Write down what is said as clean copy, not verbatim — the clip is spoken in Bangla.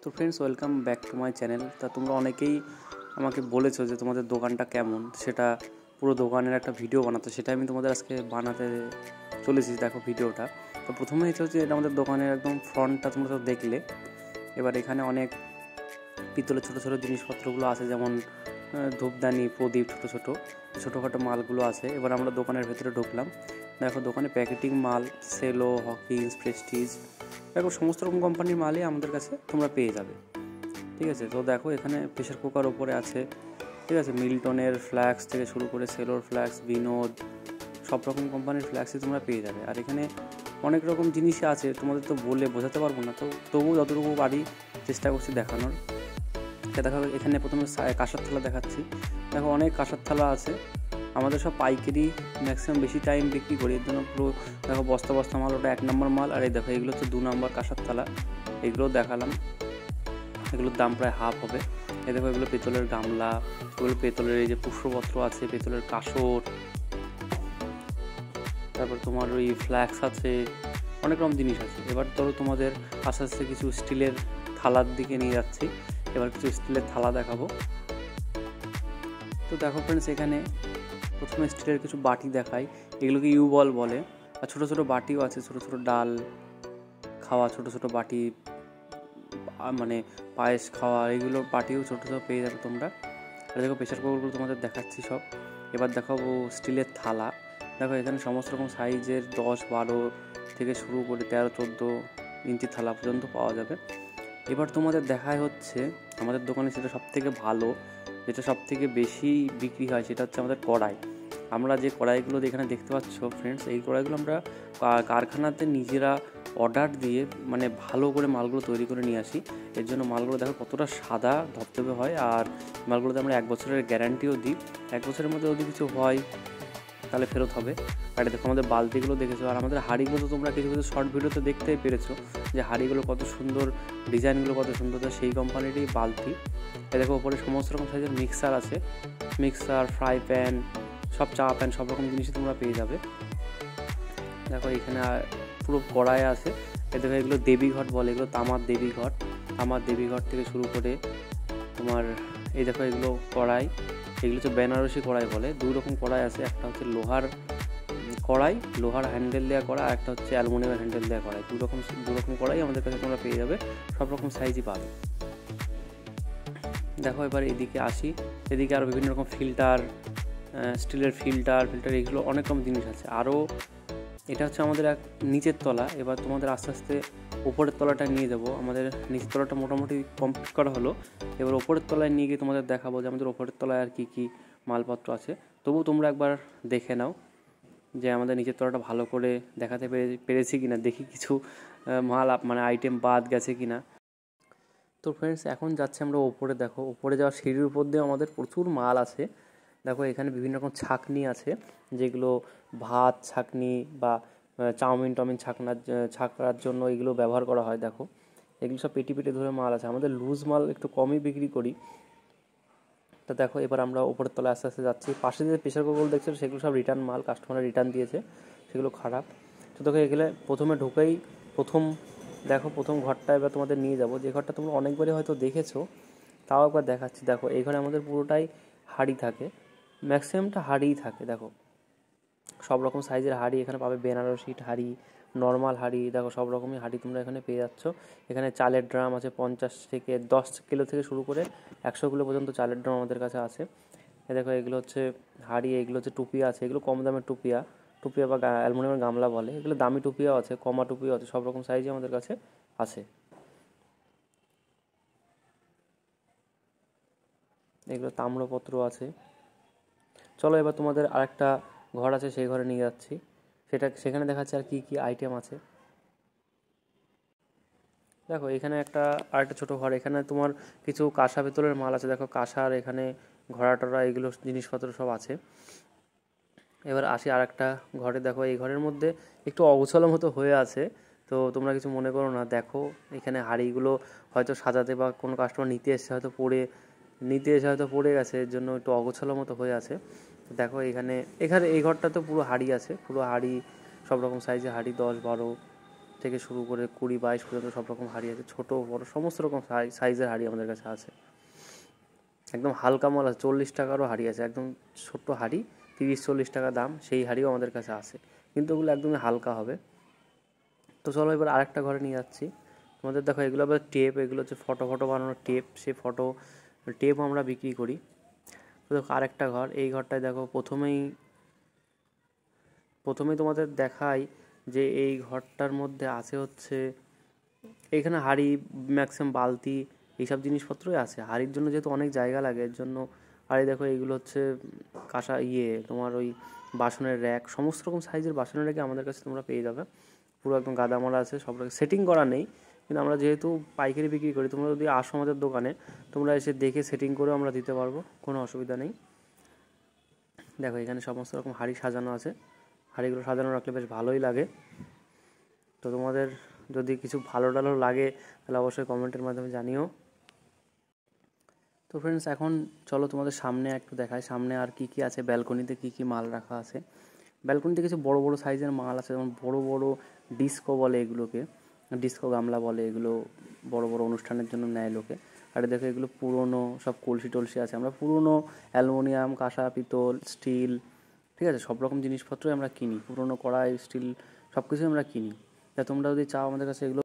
তো friends, welcome back to my channel. তা তোমরা অনেকেই আমাকে বলেছো যে তোমাদের দোকানটা কেমন, সেটা পুরো দোকানের একটা ভিডিও বানাতো, সেটা আমি তোমাদের আজকে বানাতে চলেছি। দেখো ভিডিওটা। তো প্রথমেই হচ্ছে এটা আমাদের দোকানের একদম ফ্রন্টটা তোমরা তো দেখলে। এবার এখানে অনেক পিতলের ছোটো ছোটো জিনিসপত্রগুলো আছে, যেমন ধূপদানি, প্রদীপ, ছোটোখাটো মালগুলো আছে। এবার আমরা দোকানের ভেতরে ঢুকলাম। দেখো দোকানে প্যাকেটিং মাল, সেলো, হকিন্স, প্রেস্টিজ, দেখো সমস্ত রকম কোম্পানির মালই আমাদের কাছে তোমরা পেয়ে যাবে। ঠিক আছে, তো দেখো এখানে প্রেশার কুকার ওপরে আছে। ঠিক আছে, মিল্টনের ফ্ল্যাক্স থেকে শুরু করে সেলোর ফ্ল্যাক্স, বিনোদ, সব রকম কোম্পানির ফ্ল্যাক্সই তোমরা পেয়ে যাবে। আর এখানে অনেক রকম জিনিসই আছে, তোমাদের তো বলে বোঝাতে পারবো না, তো তবুও যতটুকু পারি চেষ্টা করছি দেখানোর। দেখো এখানে প্রথমে কাঁসার থালা দেখাচ্ছি। দেখো অনেক কাঁসার থালা আছে, আমাদের সব পাইকারি ম্যাক্সিমাম বেশি টাইম বিক্রি করি, এর জন্য পুরো দেখো বস্তা বস্তা মাল, ওটা 1 নম্বর মাল। আর এই দেখো এগুলো হচ্ছে 2 নম্বর কাঁসার থালা, এগুলোও দেখালাম। এগুলোর দাম প্রায় হাফ হবে। এই দেখো এগুলো পেতলের গামলা, এগুলো পেতলের এই যে পুষ্পপত্র আছে, পেতলের কাসর, তারপর তোমার ওই ফ্ল্যাক্স আছে, অনেক রকম জিনিস আছে। এবার ধরো তোমাদের আস্তে আস্তে কিছু স্টিলের থালার দিকে নিয়ে যাচ্ছি। এবার কিছু স্টিলের থালা দেখাবো। তো দেখো ফ্রেন্ডস, এখানে প্রথমে স্টিলের কিছু বাটি দেখাই, এগুলোকে ইউবল বলে। আর ছোটো ছোটো বাটিও আছে, ছোটো ছোটো ডাল খাওয়া ছোটো ছোটো বাটি, মানে পায়েস খাওয়া, এগুলো বাটিও ছোটো ছোটো পেয়ে যাবে তোমরা। আর দেখো প্রেশার কুকারগুলো তোমাদের দেখাচ্ছি সব। এবার দেখাবো স্টিলের থালা। দেখো এখানে সমস্ত রকম সাইজের 10, 12 থেকে শুরু করে 13, 14 ইঞ্চি থালা পর্যন্ত পাওয়া যাবে। এবার তোমাদের দেখায় হচ্ছে আমাদের দোকানে সেটা সবথেকে ভালো, যেটা সবথেকে বেশি বিক্রি হয়, সেটা হচ্ছে আমাদের কড়াই। আমরা যে কড়াইগুলো এখানে দেখতে পাচ্ছ ফ্রেন্ডস, এই কড়াইগুলো আমরা কারখানাতে নিজেরা অর্ডার দিয়ে মানে ভালো করে মালগুলো তৈরি করে নিয়ে আসি। এর জন্য মালগুলো দেখো কতটা সাদা ধবধবে হয়। আর মালগুলোতে আমরা 1 বছরের গ্যারান্টিও দিই। 1 বছরের মধ্যে যদি কিছু হয় তাহলে ফেরত হবে। আর দেখো আমাদের বালতিগুলো দেখেছো, আর আমাদের হাঁড়িগুলো তো তোমরা কিছু কিছু শর্ট ভিডিওতে দেখতেই পেরেছো যে হাঁড়িগুলো কত সুন্দর, ডিজাইনগুলো কত সুন্দর, তো সেই কোম্পানিরই বালতি। এ দেখো ওপরে সমস্ত রকম সাইজের মিক্সার আছে, মিক্সার, ফ্রাই প্যান, সব চা প্যান, সব রকম জিনিসই তোমরা পেয়ে যাবে। দেখো এখানে পুরো কড়াই আছে। এ দেখো এগুলো দেবীঘট বলে, এগুলো তামার দেবীঘট থেকে শুরু করে তোমার এই দেখো এগুলো কড়াই, এগুলো হচ্ছে বেনারসি কড়াই বলে। 2 রকম কড়াই আছে, একটা হচ্ছে লোহার কড়াই, লোহার হ্যান্ডেল দেওয়া কড়াই, আর একটা হচ্ছে অ্যালুমিনিয়ামের হ্যান্ডেল দেওয়া কড়াই। 2 রকম কড়াই আমাদের কাছে তোমরা পেয়ে যাবে, সব রকম সাইজই পাবে। দেখো এবার এদিকে আসি, এদিকে আরও বিভিন্ন রকম ফিল্টার, স্টিলের ফিল্টার, এগুলো অনেক রকম জিনিস আছে। আরও এটা হচ্ছে আমাদের এক নিচের তলা। এবার তোমাদের আস্তে আস্তে ওপরের তলাটা নিয়ে যাবো। আমাদের নিচের তলাটা মোটামুটি কমপ্লিট করা হলো। এবার ওপরের তলায় নিয়ে গিয়ে তোমাদের দেখাবো যে আমাদের ওপরের তলায় আর কী কী মালপত্র আছে। তবু তোমরা একবার দেখে নাও যে আমাদের নিচের তলাটা ভালো করে দেখাতে পেরেছি কিনা, দেখি কিছু মাল মানে আইটেম বাদ গেছে কিনা। তো ফ্রেন্ডস, এখন যাচ্ছে আমরা ওপরে। দেখো ওপরে যাওয়ার সিঁড়ির উপর দিয়ে আমাদের প্রচুর মাল আছে। দেখো এখানে বিভিন্ন রকম ছাঁকনি আছে, যেগুলো ভাত ছাঁকনি বা চাউমিন ছাঁকার জন্য এগুলো ব্যবহার করা হয়। দেখো এগুলো সব পেটি পেটি ধরে মাল আছে। আমাদের লুজ মাল একটু কমই বিক্রি করি। তা দেখো এবার আমরা ওপরের তলায় আস্তে আস্তে যাচ্ছি। পাশে যে প্রেশার কুকারগুলো দেখছো সেগুলো সব রিটার্ন মাল, কাস্টমার রিটার্ন দিয়েছে, সেগুলো খারাপ। তো দেখো এগুলো প্রথমে ঢুকেই প্রথম ঘরটা এবার তোমাদের নিয়ে যাবো, যে ঘরটা তোমরা অনেকবারই হয়তো দেখেছো, তাও একবার দেখাচ্ছি। দেখো এই ঘরে আমাদের পুরোটাই হাঁড়ি থাকে, ম্যাক্সিমামটা হাঁড়িই থাকে। দেখো সব রকম সাইজের হাঁড়ি এখানে পাবে, বেনারসি হাঁড়ি, নর্মাল হাঁড়ি, দেখো সব রকমই হাঁড়ি তোমরা এখানে পেয়ে যাচ্ছ। এখানে চালের ড্রাম আছে 50 থেকে 10 কিলো থেকে শুরু করে 100 কিলো পর্যন্ত চালের ড্রাম আমাদের কাছে আছে। দেখো এগুলো হচ্ছে হাঁড়ি, এগুলো হচ্ছে টুপিয়া আছে, এগুলো কম দামের টুপিয়া বা অ্যালুমিনিয়ামের গামলা বলে। এগুলো দামি টুপিয়াও আছে, কমা টুপিও আছে, সব রকম সাইজই আমাদের কাছে আছে। এগুলো তাম্রপত্র আছে। চলো এবার তোমাদের আরেকটা ঘর আছে, সেই ঘরে নিয়ে যাচ্ছি, সেখানে দেখাচ্ছে আর কি কি আইটেম আছে। দেখো এখানে আরেকটা ছোটো ঘর, এখানে তোমার কিছু কাঁসা পেতলের মাল আছে। দেখো কাঁসার এখানে ঘোড়া টড়া এগুলো জিনিসপত্র সব আছে। এবার আসি আরেকটা ঘরে। দেখো এই ঘরের মধ্যে একটু অগোছালো মতো হয়ে আছে, তো তোমরা কিছু মনে করো না। দেখো এখানে হাঁড়িগুলো হয়তো সাজাতে বা কোনো কাস্টমার নিতে এসে হয়তো পড়ে গেছে, এর জন্য একটু অগোছালো মতো হয়ে আছে। দেখো এখানে এই ঘরটা তো পুরো হাঁড়ি আছে, পুরো হাঁড়ি, সব রকম সাইজের হাঁড়ি, 10, 12 থেকে শুরু করে 20-22 পর্যন্ত সব রকম হাঁড়ি আছে, ছোটো বড় সমস্ত রকম সাইজের হাঁড়ি আমাদের কাছে আছে। একদম হালকা মাল আছে, 40 টাকারও হাঁড়ি আছে, একদম ছোট্ট হাঁড়ি, 30-40 টাকা দাম, সেই হাঁড়িও আমাদের কাছে আছে, কিন্তু ওগুলো একদমই হালকা হবে। তো চলো এবার আরেকটা ঘরে নিয়ে যাচ্ছি তোমাদের। দেখো এগুলো আবার টেপ, এগুলো হচ্ছে ফটো বানানোর টেপ, সেই টেপ আমরা বিক্রি করি। তো দেখো আরেকটা ঘর, এই ঘরটায় দেখো প্রথমেই তোমাদের দেখাই যে এই ঘরটার মধ্যে আছে হচ্ছে, এখানে হাঁড়ি, ম্যাক্সিমাম বালতি, এইসব জিনিসপত্রই আছে। হাঁড়ির জন্য যেহেতু অনেক জায়গা লাগে, এর জন্য। আর এই দেখো এইগুলো হচ্ছে কাঁসা তোমার ওই বাসনের র্যাক, সমস্ত রকম সাইজের বাসনের র্যাকে আমাদের কাছে তোমরা পেয়ে যাবে, পুরো একদম গাদামালা আছে, সব সেটিং করা নেই, কিন্তু আমরা যেহেতু পাইকারি বিক্রি করি, তোমরা যদি আসো আমাদের দোকানে, তোমরা এসে দেখে সেটিং করেও আমরা দিতে পারবো, কোনো অসুবিধা নেই। দেখো এখানে সমস্ত রকম হাঁড়ি সাজানো আছে, হাঁড়িগুলো সাজানো রাখলে বেশ ভালোই লাগে। তো তোমাদের যদি কিছু ভালো লাগে তাহলে অবশ্যই কমেন্টের মাধ্যমে জানিও। তো ফ্রেন্ডস, এখন চলো তোমাদের সামনে একটু দেখাই, সামনে আর কি কি আছে, ব্যালকনিতে কি কি মাল রাখা আছে। ব্যালকনিতে কিছু বড় বড় সাইজের মাল আছে, যেমন বড় বড় ডিস্কো বলে এগুলোকে, ডিস্কো গামলা বলে, এগুলো বড় বড় অনুষ্ঠানের জন্য নেয় লোকে। আর দেখো এগুলো পুরনো সব কলসি টলসি আছে, আমরা পুরনো অ্যালুমিনিয়াম, কাঁসা, পিতল, স্টিল, ঠিক আছে, সব রকম জিনিসপত্রই আমরা কিনি, পুরনো কড়াই, স্টিল, সব কিছুই আমরা কিনি। তা তোমরা যদি চাও আমাদের কাছে এগুলো